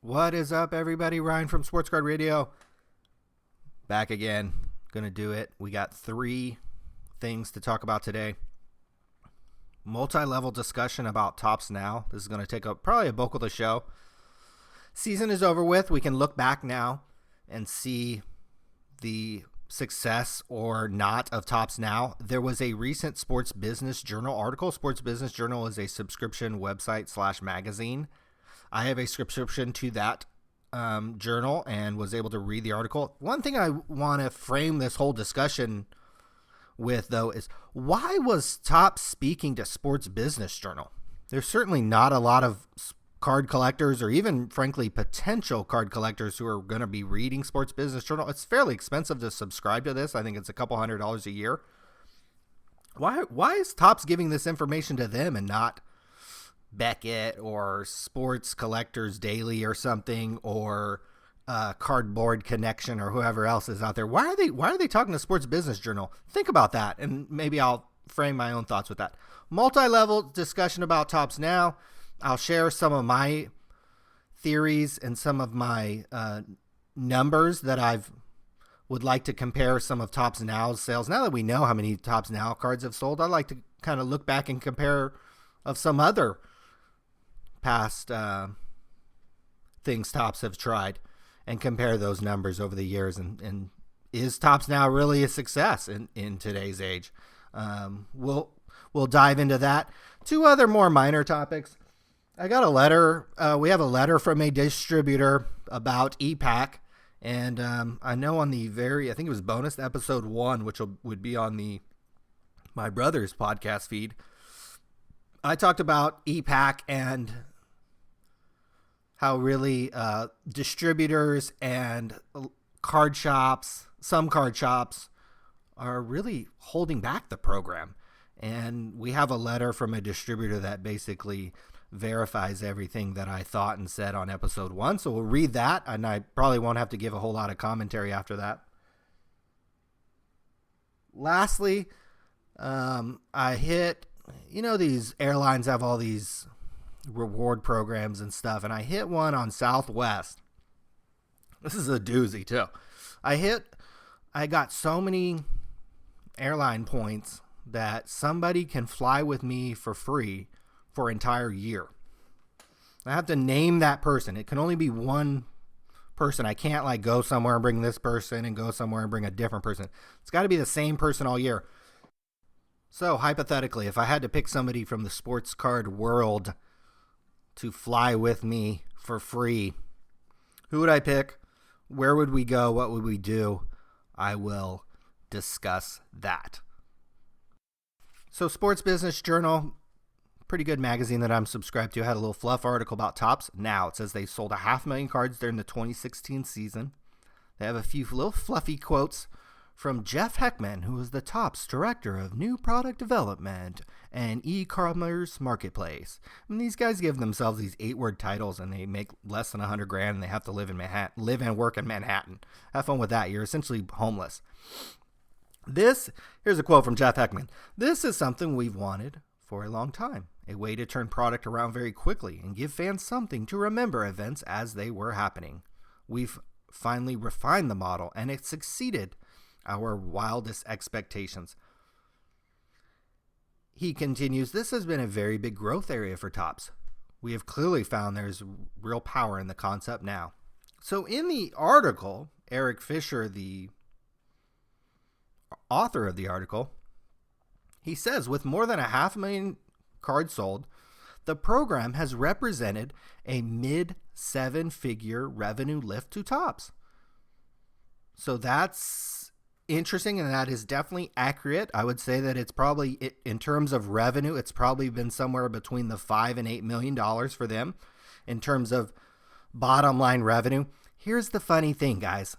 What is up, everybody? Ryan from Sports Card Radio. Back again. Gonna do it. We got 3 things to talk about today. Multi-level discussion about Topps Now. This is going to take up probably a bulk of the show. Season is over with. We can look back now and see the success or not of Topps Now. There was a recent Sports Business Journal article. Sports Business Journal is a subscription website / magazine. I have a subscription to that journal and was able to read the article. One thing I want to frame this whole discussion with, though, is why was Topps speaking to Sports Business Journal? There's certainly not a lot of card collectors or even, frankly, potential card collectors who are going to be reading Sports Business Journal. It's fairly expensive to subscribe to this. I think it's a couple $100 a year. Why is Topps giving this information to them and not Beckett or Sports Collectors Daily or something, or Cardboard Connection or whoever else is out there? Why are they talking to Sports Business Journal? Think about that, and maybe I'll frame my own thoughts with that. Multi-level discussion about Topps Now. I'll share some of my theories and some of my numbers that would like to compare some of Topps Now's sales. Now that we know how many Topps Now cards have sold, I'd like to kind of look back and compare of some other past things Topps have tried and compare those numbers over the years. And is Topps Now really a success in today's age? We'll dive into that. 2 other more minor topics. I got a letter. We have a letter from a distributor about ePack. And I know on the I think it was bonus episode 1, which would be on my brother's podcast feed, I talked about ePack and how really distributors and some card shops are really holding back the program. And we have a letter from a distributor that basically verifies everything that I thought and said on episode 1. So we'll read that, and I probably won't have to give a whole lot of commentary after that. Lastly, I hit, these airlines have all these reward programs and stuff, and I hit one on Southwest. This is a doozy too. I got so many airline points that somebody can fly with me for free for an entire year. I have to name that person. It can only be one person. I can't go somewhere and bring this person and go somewhere and bring a different person. It's got to be the same person all year. So hypothetically, if I had to pick somebody from the sports card world to fly with me for free, who would I pick? Where would we go? What would we do? I will discuss that. So Sports Business Journal, pretty good magazine that I'm subscribed to, had a little fluff article about Topps Now. It says they sold 500,000 cards during the 2016 season. They have a few little fluffy quotes from Jeff Heckman, who is the Topps Director of New Product Development and E-commerce Marketplace. And these guys give themselves these 8-word titles, and they make less than $100,000, and they have to live and work in Manhattan. Have fun with that. You're essentially homeless. Here's a quote from Jeff Heckman. "This is something we've wanted for a long time. A way to turn product around very quickly and give fans something to remember events as they were happening. We've finally refined the model, and it's exceeded our wildest expectations." He continues, "This has been a very big growth area for Topps. We have clearly found there's real power in the concept now." So in the article, Eric Fisher, the author of the article, he says with more than 500,000 cards sold, the program has represented a mid-7-figure revenue lift to Topps. So that's interesting, and that is definitely accurate. I would say that it's probably, in terms of revenue, it's probably been somewhere between the $5 and $8 million for them in terms of bottom line revenue. Here's the funny thing, guys.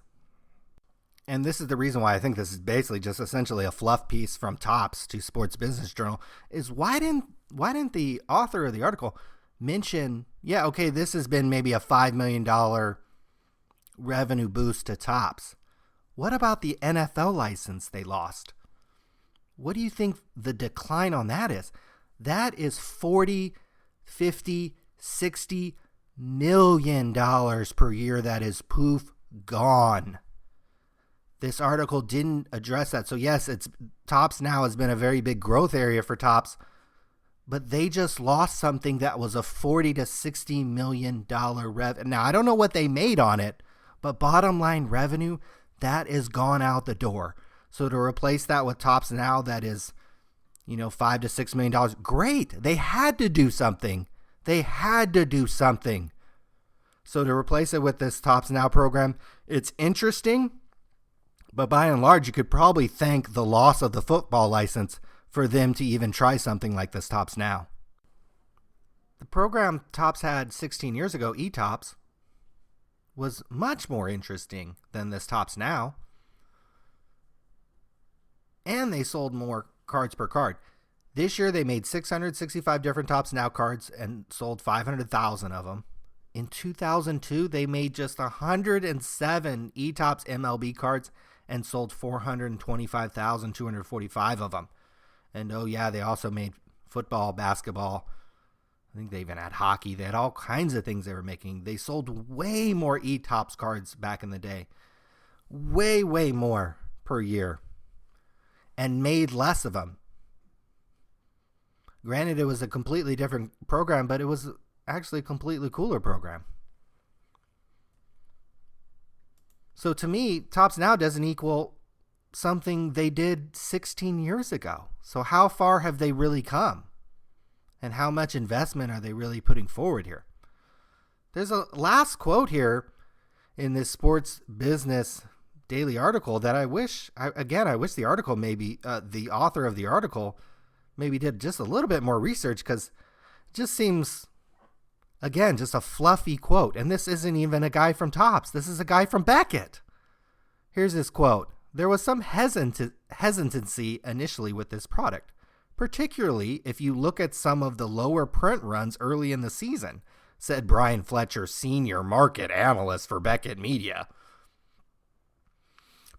And this is the reason why I think this is basically just essentially a fluff piece from Topps to Sports Business Journal, is why didn't the author of the article mention, this has been maybe a $5 million revenue boost to Topps. What about the NFL license they lost? What do you think the decline on that is? That is 40, 50, 60 million per year that is poof gone. This article didn't address that. So yes, Topps now has been a very big growth area for Topps, but they just lost something that was a $40 to $60 million revenue. Now, I don't know what they made on it, but bottom line revenue, that is gone out the door. So to replace that with Topps now that is, $5 to $6 million, great. They had to do something. So to replace it with this Topps Now program, it's interesting, but by and large, you could probably thank the loss of the football license for them to even try something like this Topps Now. The program Topps had 16 years ago, eTopps, was much more interesting than this Topps Now. And they sold more cards per card. This year, they made 665 different Topps Now cards and sold 500,000 of them. In 2002, they made just 107 eTopps MLB cards and sold 425,245 of them. And oh yeah, they also made football, basketball. I think they even had hockey. They had all kinds of things they were making. They sold way more eTopps cards back in the day. Way more per year. And made less of them. Granted, it was a completely different program, but it was actually a completely cooler program. So to me, Topps Now doesn't equal something they did 16 years ago. So how far have they really come? And how much investment are they really putting forward here? There's a last quote here in this Sports Business Daily article that I wish the article the author of the article maybe did just a little bit more research, because it just seems, again, just a fluffy quote. And this isn't even a guy from Topps. This is a guy from Beckett. Here's his quote. There was some hesitancy initially with this product, particularly if you look at some of the lower print runs early in the season, said Brian Fletcher, senior market analyst for Beckett Media.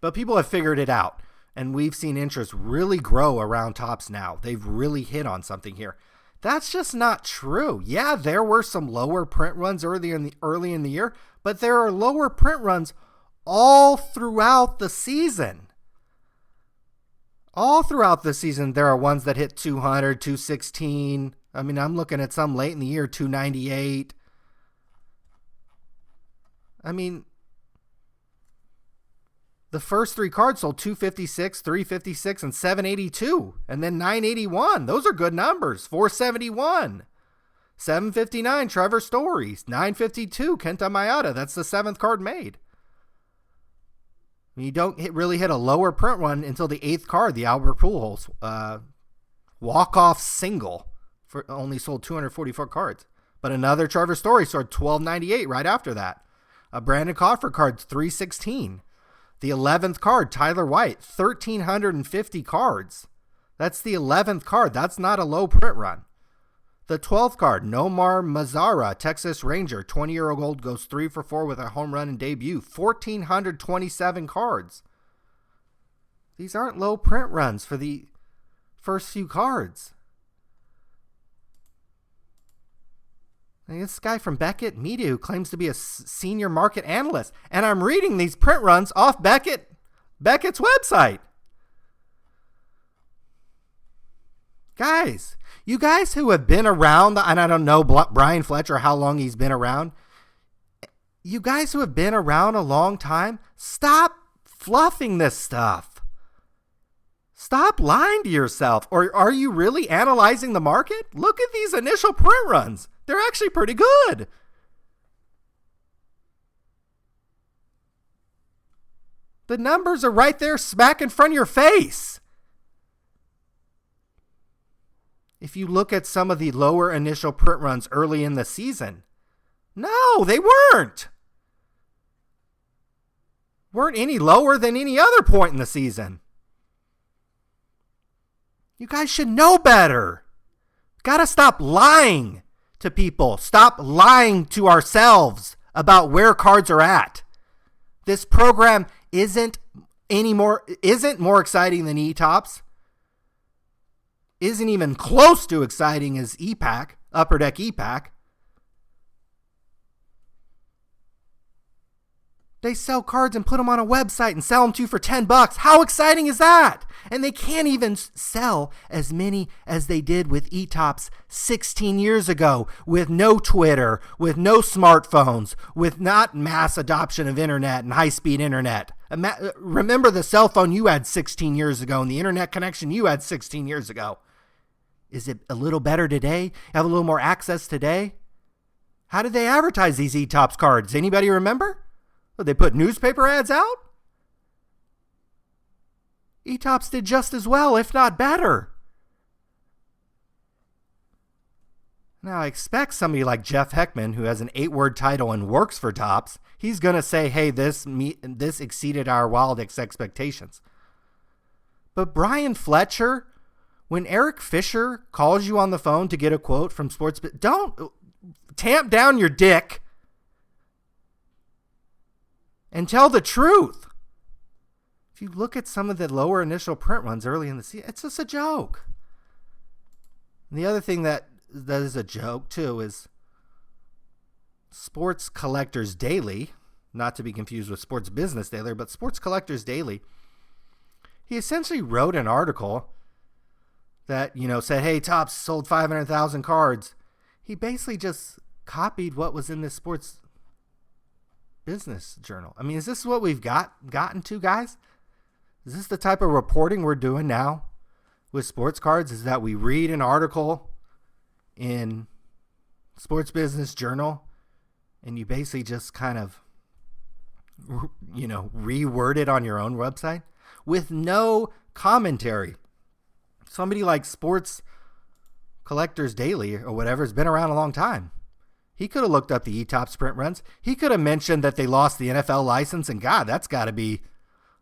But people have figured it out, and we've seen interest really grow around Topps Now. They've really hit on something here. That's just not true. Yeah, there were some lower print runs early in the year, but there are lower print runs all throughout the season. All throughout the season, there are ones that hit 200, 216. I mean, I'm looking at some late in the year, 298. I mean, the first three cards sold 256, 356, and 782. And then 981. Those are good numbers. 471. 759, Trevor Story. 952, Kenta Maeda. That's the seventh card made. You don't really hit a lower print run until the eighth card, the Albert Pujols walk-off single, for only sold 244 cards. But another Trevor Story sold 1298 right after that. A Brandon Crawford card, 316. The 11th card, Tyler White, 1,350 cards. That's the 11th card. That's not a low print run. The 12th card, Nomar Mazara, Texas Ranger, 20-year-old, goes 3 for 4 with a home run in debut. 1,427 cards. These aren't low print runs for the first few cards. And this guy from Beckett Media who claims to be a senior market analyst. And I'm reading these print runs off Beckett's website. Guys, you guys who have been around, and I don't know Brian Fletcher, how long he's been around. You guys who have been around a long time, stop fluffing this stuff. Stop lying to yourself. Or are you really analyzing the market? Look at these initial print runs. They're actually pretty good. The numbers are right there smack in front of your face. If you look at some of the lower initial print runs early in the season, no, they weren't. Weren't any lower than any other point in the season. You guys should know better. Gotta stop lying to people. Stop lying to ourselves about where cards are at. This program isn't more exciting than eTopps. Isn't even close to exciting as ePack, Upper Deck ePack. They sell cards and put them on a website and sell them to you for $10. How exciting is that? And they can't even sell as many as they did with eTops 16 years ago, with no Twitter, with no smartphones, with not mass adoption of internet and high-speed internet. Remember the cell phone you had 16 years ago and the internet connection you had 16 years ago. Is it a little better today? Have a little more access today? How did they advertise these eTops cards? Anybody remember? Did they put newspaper ads out? eTops did just as well, if not better. Now, I expect somebody like Jeff Heckman, who has an 8-word title and works for Tops, he's going to say, hey, this exceeded our wildest expectations. But Brian Fletcher, when Eric Fisher calls you on the phone to get a quote from Sports, don't tamp down your dick and tell the truth. If you look at some of the lower initial print runs early in the season, it's just a joke. And the other thing that is a joke too is Sports Collectors Daily, not to be confused with Sports Business Daily, but Sports Collectors Daily. He essentially wrote an article that, said, hey, Topps sold 500,000 cards. He basically just copied what was in this Sports Business Journal. I mean, is this what we've gotten to, guys? Is this the type of reporting we're doing now with sports cards? Is that we read an article in Sports Business Journal and you basically just kind of, reword it on your own website with no commentary? Somebody like Sports Collectors Daily or whatever has been around a long time. He could have looked up the eTop sprint runs. He could have mentioned that they lost the NFL license, and God, that's got to be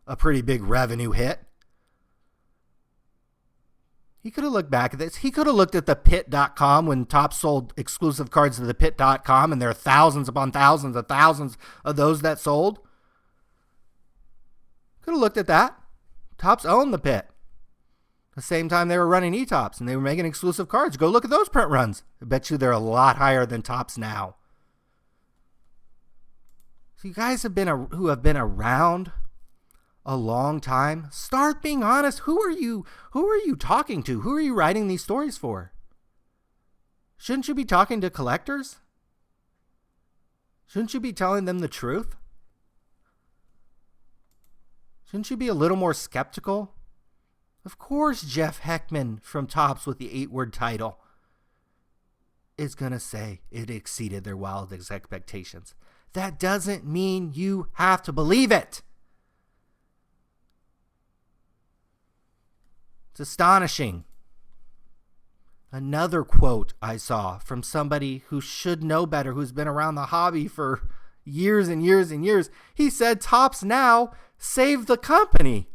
a pretty big revenue hit. He could have looked back at this. He could have looked at the pit.com when Topps sold exclusive cards to the pit.com, and there are thousands upon thousands of those that sold. Could have looked at that. Topps owned the pit. The same time they were running eTops and they were making exclusive cards. Go look at those print runs. I bet you they're a lot higher than Topps now. So you guys who have been around a long time, start being honest. Who are you talking to? Who are you writing these stories for? Shouldn't you be talking to collectors? Shouldn't you be telling them the truth? Shouldn't you be a little more skeptical? Of course, Jeff Heckman from Topps with the 8-word title is going to say it exceeded their wildest expectations. That doesn't mean you have to believe it. It's astonishing. Another quote I saw from somebody who should know better, who's been around the hobby for years and years and years. He said, Topps now saved the company.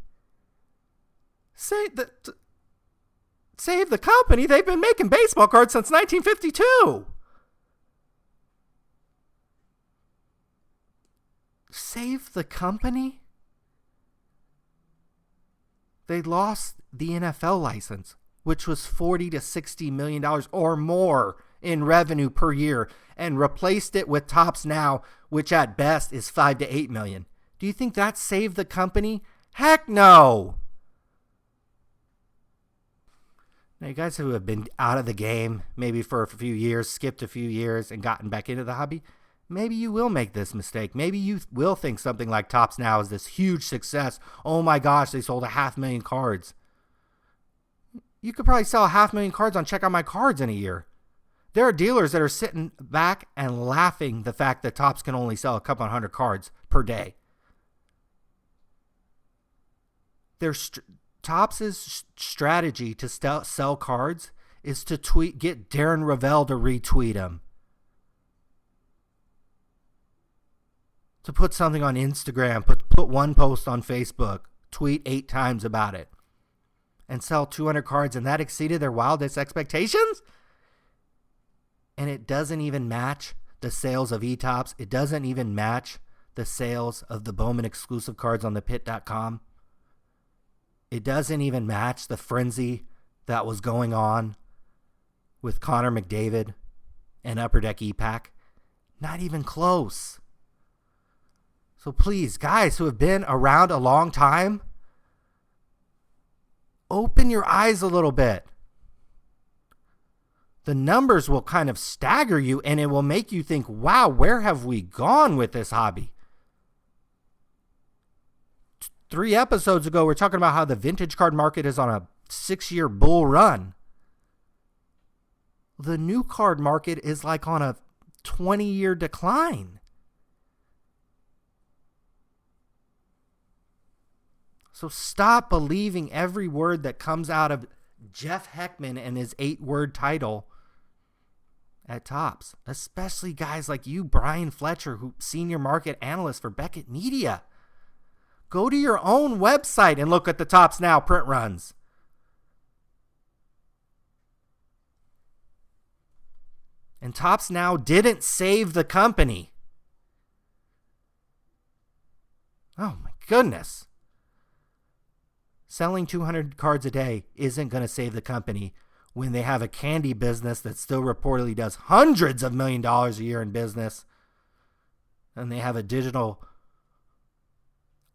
Save the company? They've been making baseball cards since 1952. Save the company? They lost the NFL license, which was $40 to $60 million or more in revenue per year, and replaced it with Topps now, which at best is $5 to $8 million. Do you think that saved the company? Heck no. Now, you guys who have been out of the game maybe for a few years, skipped a few years and gotten back into the hobby, maybe you will make this mistake. Maybe you will think something like Topps now is this huge success. Oh my gosh, they sold 500,000 cards. You could probably sell 500,000 cards on Check Out My Cards in a year. There are dealers that are sitting back and laughing the fact that Topps can only sell a couple hundred cards per day. Topps' strategy to sell cards is to get Darren Rovell to retweet them. To put something on Instagram, put one post on Facebook, tweet 8 times about it, and sell 200 cards, and that exceeded their wildest expectations? And it doesn't even match the sales of eTops. It doesn't even match the sales of the Bowman exclusive cards on the pit.com. It doesn't even match the frenzy that was going on with Connor McDavid and Upper Deck ePack. Not even close. So please, guys who have been around a long time, open your eyes a little bit. The numbers will kind of stagger you, and it will make you think, wow, where have we gone with this hobby? 3 episodes ago, we're talking about how the vintage card market is on a 6-year bull run. The new card market is like on a 20-year decline. So stop believing every word that comes out of Jeff Heckman and his 8-word title at Topps, especially guys like you, Brian Fletcher, who senior market analyst for Beckett Media. Go to your own website and look at the Topps Now print runs. And Topps Now didn't save the company. Oh my goodness. Selling 200 cards a day isn't going to save the company when they have a candy business that still reportedly does hundreds of $millions a year in business. And they have a digital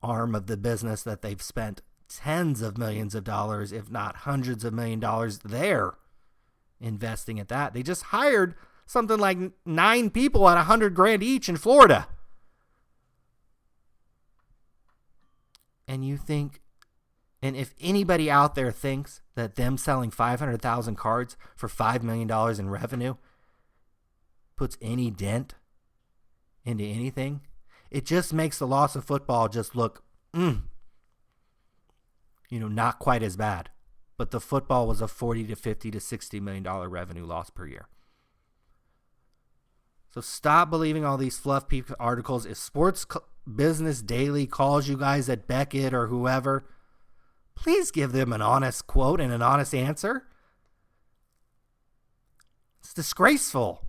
arm of the business that they've spent tens of millions of dollars, if not hundreds of $millions there investing at that. They just hired something like 9 people at $100,000 each in Florida. And you think, and if anybody out there thinks that them selling 500,000 cards for $5 million in revenue puts any dent into anything, it just makes the loss of football just look, not quite as bad. But the football was a $40 to $50 to $60 million revenue loss per year. So stop believing all these fluff articles. If Sports Business Daily calls you guys at Beckett or whoever, please give them an honest quote and an honest answer. It's disgraceful.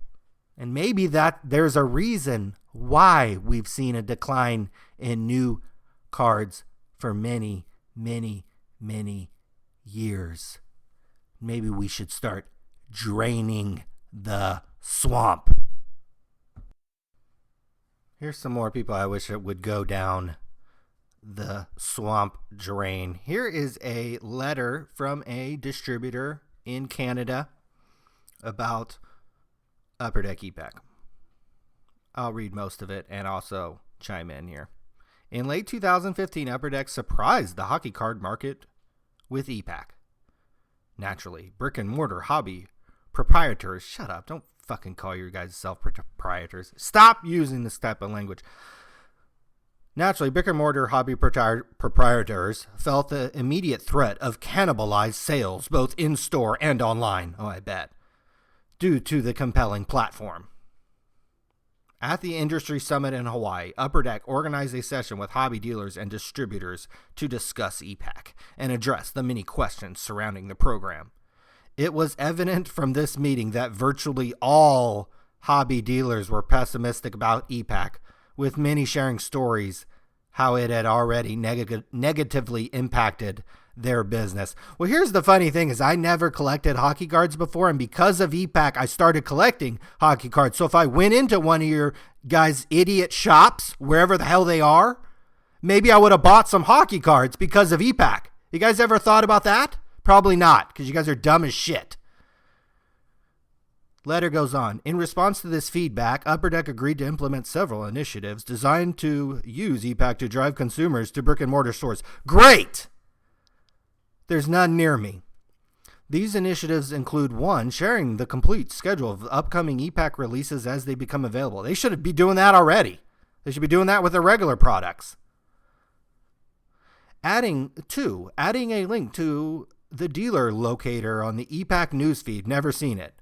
And maybe that there's a reason why we've seen a decline in new cards for many, many, many years. Maybe we should start draining the swamp. Here's some more people I wish it would go down the swamp drain. Here is a letter from a distributor in Canada about Upper Deck ePack. I'll read most of it and also chime in here. In late 2015, Upper Deck surprised the hockey card market with ePack. Naturally, brick and mortar hobby proprietors, shut up, don't fucking call your guys self-proprietors. Stop using this type of language. Naturally, brick and mortar hobby proprietors felt the immediate threat of cannibalized sales, both in-store and online. Oh, I bet. Due to the compelling platform. At the industry summit in Hawaii, Upper Deck organized a session with hobby dealers and distributors to discuss ePack and address the many questions surrounding the program. It was evident from this meeting that virtually all hobby dealers were pessimistic about ePack, with many sharing stories how it had already negatively impacted their business. Well, here's the funny thing is I never collected hockey cards before, and because of ePack, I started collecting hockey cards. So if I went into one of your guys' idiot shops, wherever the hell they are, maybe I would have bought some hockey cards because of ePack. You guys ever thought about that? Probably not, because you guys are dumb as shit. Letter goes on. In response to this feedback, Upper Deck agreed to implement several initiatives designed to use ePack to drive consumers to brick and mortar stores. Great! There's none near me. These initiatives include 1, sharing the complete schedule of upcoming ePack releases as they become available. They should be doing that already. They should be doing that with their regular products. Adding a link to the dealer locator on the ePack newsfeed. Never seen it.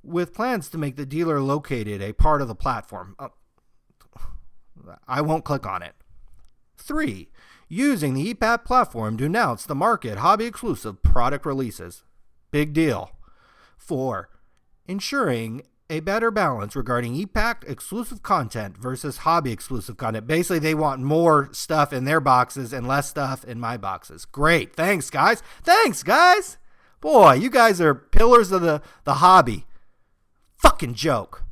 With plans to make the dealer located a part of the platform. I won't click on it. 3, using the ePack platform to announce the market hobby-exclusive product releases. Big deal. 4, ensuring a better balance regarding ePack exclusive content versus hobby exclusive content. Basically, they want more stuff in their boxes and less stuff in my boxes. Great. Thanks, guys. Boy, you guys are pillars of the hobby. Fucking joke.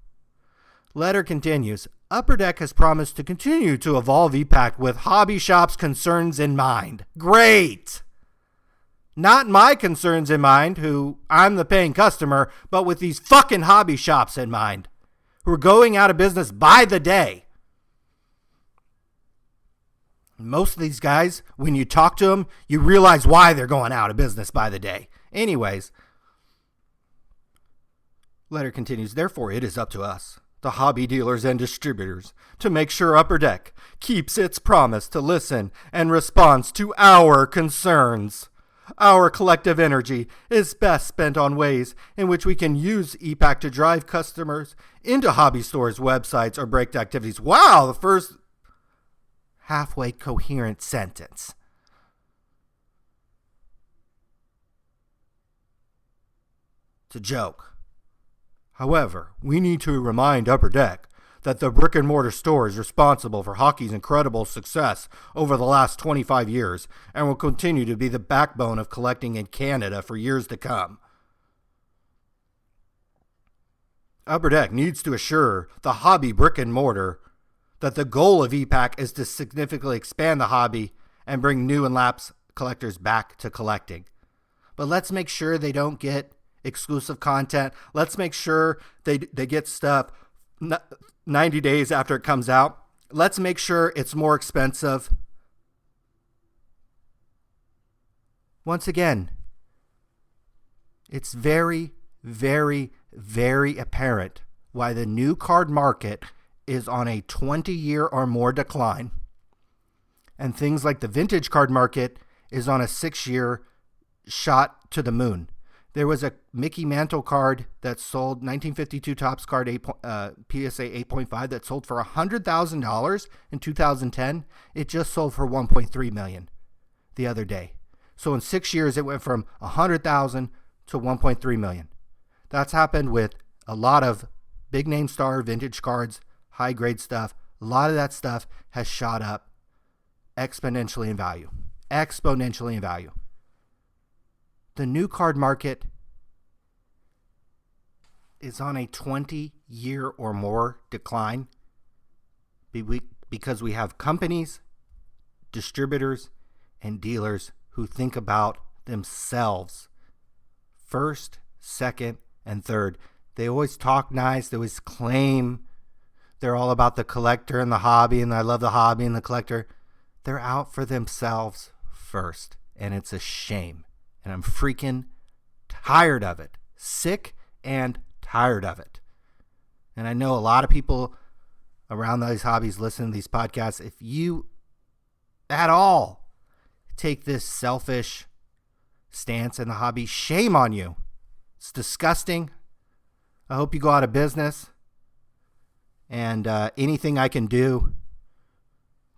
Letter continues. Upper Deck has promised to continue to evolve ePack with hobby shops' concerns in mind. Great! Not my concerns in mind, who I'm the paying customer, but with these fucking hobby shops in mind, who are going out of business by the day. Most of these guys, when you talk to them, you realize why they're going out of business by the day. Anyways, letter continues, therefore it is up to us, the hobby dealers and distributors, to make sure Upper Deck keeps its promise to listen and respond to our concerns. Our collective energy is best spent on ways in which we can use ePack to drive customers into hobby stores' websites or break activities. Wow, the first halfway coherent sentence. It's a joke. However, we need to remind Upper Deck that the brick and mortar store is responsible for hockey's incredible success over the last 25 years and will continue to be the backbone of collecting in Canada for years to come. Upper Deck needs to assure the hobby brick and mortar that the goal of ePack is to significantly expand the hobby and bring new and lapsed collectors back to collecting. But let's make sure they don't get exclusive content. Let's make sure they get stuff 90 days after it comes out. Let's make sure it's more expensive. Once again, it's very, very, very apparent why the new card market is on a 20-year or more decline, and things like the vintage card market is on a 6-year shot to the moon. There was a Mickey Mantle card that sold, 1952 Topps card PSA 8.5, that sold for $100,000 in 2010. It just sold for $1.3 million the other day. So in 6 years, it went from $100,000 to $1.3 million. That's happened with a lot of big name star vintage cards, high grade stuff. A lot of that stuff has shot up exponentially in value. Exponentially in value. The new card market is on a 20-year or more decline because we have companies, distributors, and dealers who think about themselves first, second, and third. They always talk nice. They always claim they're all about the collector and the hobby, and I love the hobby and the collector. They're out for themselves first, and it's a shame. And I'm freaking tired of it. Sick and tired of it. And I know a lot of people around these hobbies listen to these podcasts. If you at all take this selfish stance in the hobby, shame on you. It's disgusting. I hope you go out of business. And anything I can do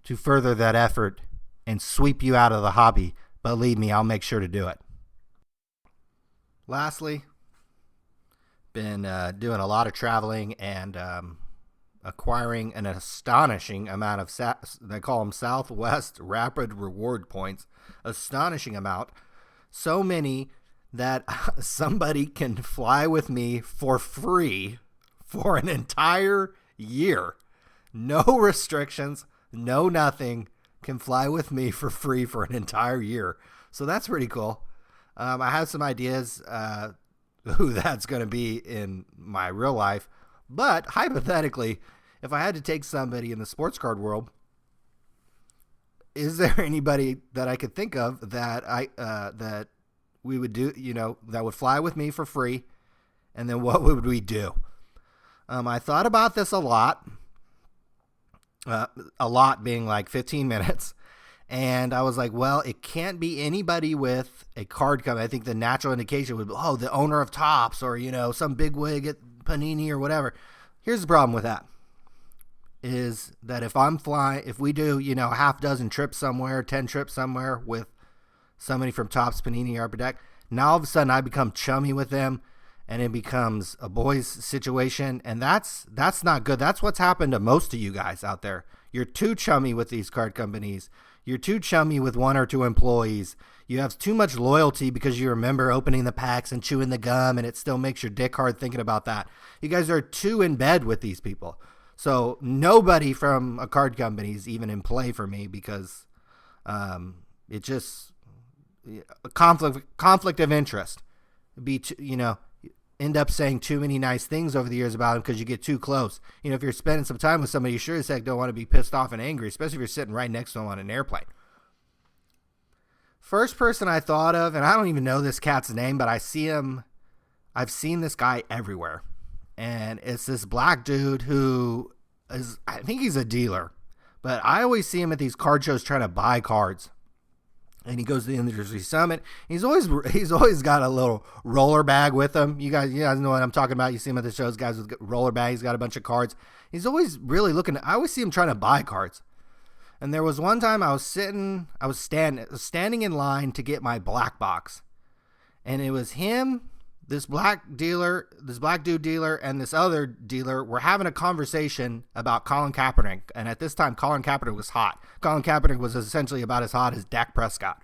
to further that effort and sweep you out of the hobby, believe me, I'll make sure to do it. Lastly, been doing a lot of traveling and acquiring an astonishing amount of, they call them Southwest Rapid Reward Points. Astonishing amount. So many that somebody can fly with me for free for an entire year. No restrictions, no nothing. Can fly with me for free for an entire year. So that's pretty cool. I have some ideas who that's going to be in my real life. But hypothetically, if I had to take somebody in the sports card world, is there anybody that I could think of that that we would do, that would fly with me for free? And then what would we do? I thought about this a lot being like 15 minutes. And I was like, well, it can't be anybody with a card company. I think the natural indication would be, the owner of Topps or, some big wig at Panini or whatever. Here's the problem with that is that if we do, a half dozen trips somewhere, 10 trips somewhere with somebody from Topps, Panini, Upper Deck, now all of a sudden I become chummy with them and it becomes a boys situation. And that's not good. That's what's happened to most of you guys out there. You're too chummy with these card companies. You're too chummy with one or two employees. You have too much loyalty because you remember opening the packs and chewing the gum, and it still makes your dick hard thinking about that. You guys are too in bed with these people. So nobody from a card company is even in play for me because it just a conflict of interest. End up saying too many nice things over the years about him because you get too close. If you're spending some time with somebody, you sure as heck don't want to be pissed off and angry, especially if you're sitting right next to him on an airplane. First person I thought of, and I don't even know this cat's name, but I've seen this guy everywhere. And it's this black dude who I think he's a dealer, but I always see him at these card shows trying to buy cards. And he goes to the industry summit. He's always got a little roller bag with him. You guys know what I'm talking about. You see him at the shows, guys with roller bags. He's got a bunch of cards. He's always really looking. I always see him trying to buy cards. And there was one time I was standing in line to get my black box, and it was him, this black dude dealer, and this other dealer were having a conversation about Colin Kaepernick. And at this time, Colin Kaepernick was hot. Colin Kaepernick was essentially about as hot as Dak Prescott.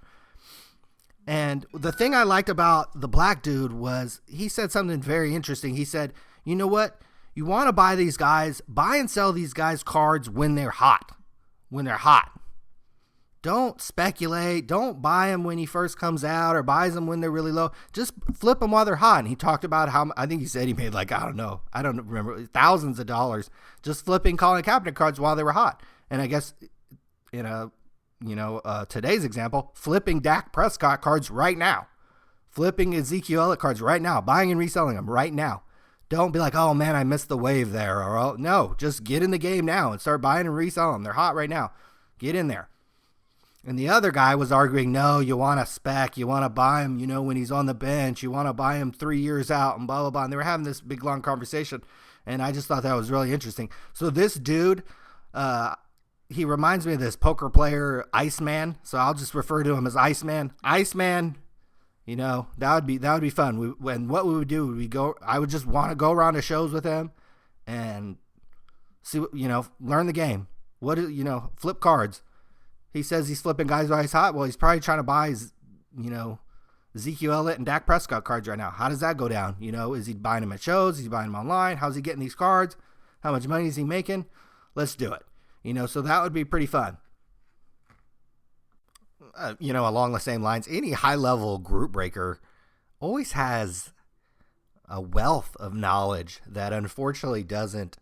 And the thing I liked about the black dude was he said something very interesting. He said, you know what? You want to buy and sell these guys cards when they're hot. Don't speculate. Don't buy them when he first comes out or buys them when they're really low. Just flip them while they're hot. And he talked about how, I think he said he made I don't remember, thousands of dollars just flipping Colin Kaepernick cards while they were hot. And I guess today's example, flipping Dak Prescott cards right now, flipping Ezekiel Elliott cards right now, buying and reselling them right now. Don't be like, oh man, I missed the wave there. Or oh, no, just get in the game now and start buying and reselling them. They're hot right now. Get in there. And the other guy was arguing, no, you want to spec, you want to buy him, when he's on the bench, you want to buy him 3 years out and blah, blah, blah. And they were having this big, long conversation. And I just thought that was really interesting. So this dude, he reminds me of this poker player, Iceman. So I'll just refer to him as Iceman. Iceman, that would be fun. What we would do, I would just want to go around to shows with him and see, learn the game. Flip cards. He says he's flipping guys while he's hot. Well, he's probably trying to buy his, Ezekiel Elliott and Dak Prescott cards right now. How does that go down? Is he buying them at shows? Is he buying them online? How's he getting these cards? How much money is he making? Let's do it. So that would be pretty fun. Along the same lines, any high-level group breaker always has a wealth of knowledge that unfortunately doesn't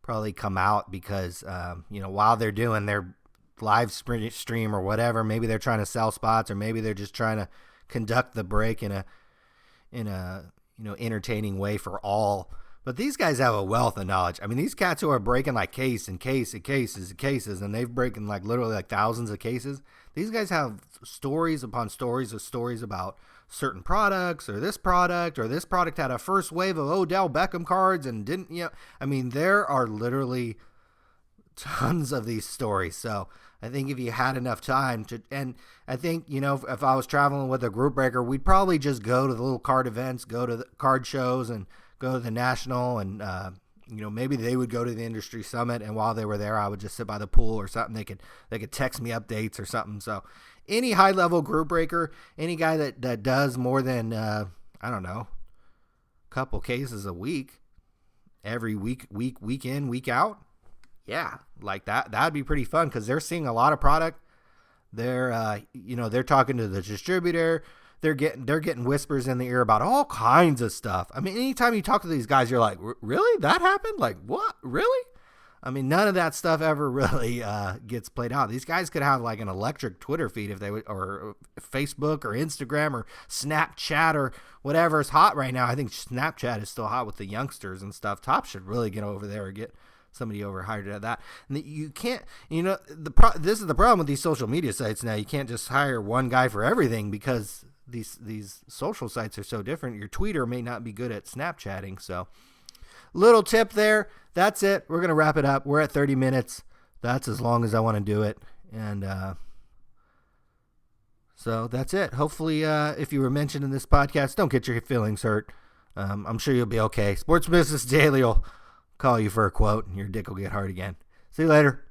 probably come out because, while they're doing their live stream or whatever, maybe they're trying to sell spots, or maybe they're just trying to conduct the break in a entertaining way for all. But these guys have a wealth of knowledge. I mean, these cats who are breaking cases, and they've breaking literally thousands of cases. These guys have stories upon stories of stories about certain products, or this product had a first wave of Odell Beckham cards and didn't. I mean, there are literally tons of these stories. So I think if you had enough time to, and I think, if I was traveling with a group breaker, we'd probably just go to the little card events, go to the card shows, and go to the national, and, maybe they would go to the industry summit. And while they were there, I would just sit by the pool or something. They could text me updates or something. So any high level group breaker, any guy that does more than, a couple cases a week, every week in, week out. Yeah, that'd be pretty fun because they're seeing a lot of product. They're they're talking to the distributor. They're getting whispers in the ear about all kinds of stuff. I mean, anytime you talk to these guys, you're like, really? That happened? Like, what? Really? I mean, none of that stuff ever really gets played out. These guys could have an electric Twitter feed if they would, or Facebook or Instagram or Snapchat or whatever's hot right now. I think Snapchat is still hot with the youngsters and stuff. Top should really get over there or get somebody over hired at that. And you can't, this is the problem with these social media sites now. You can't just hire one guy for everything because these social sites are so different. Your tweeter may not be good at Snapchatting. So little tip there. That's it. We're going to wrap it up. We're at 30 minutes. That's as long as I want to do it. And so that's it. Hopefully, if you were mentioned in this podcast, don't get your feelings hurt. I'm sure you'll be okay. Sports Business Daily will call you for a quote and your dick will get hard again. See you later.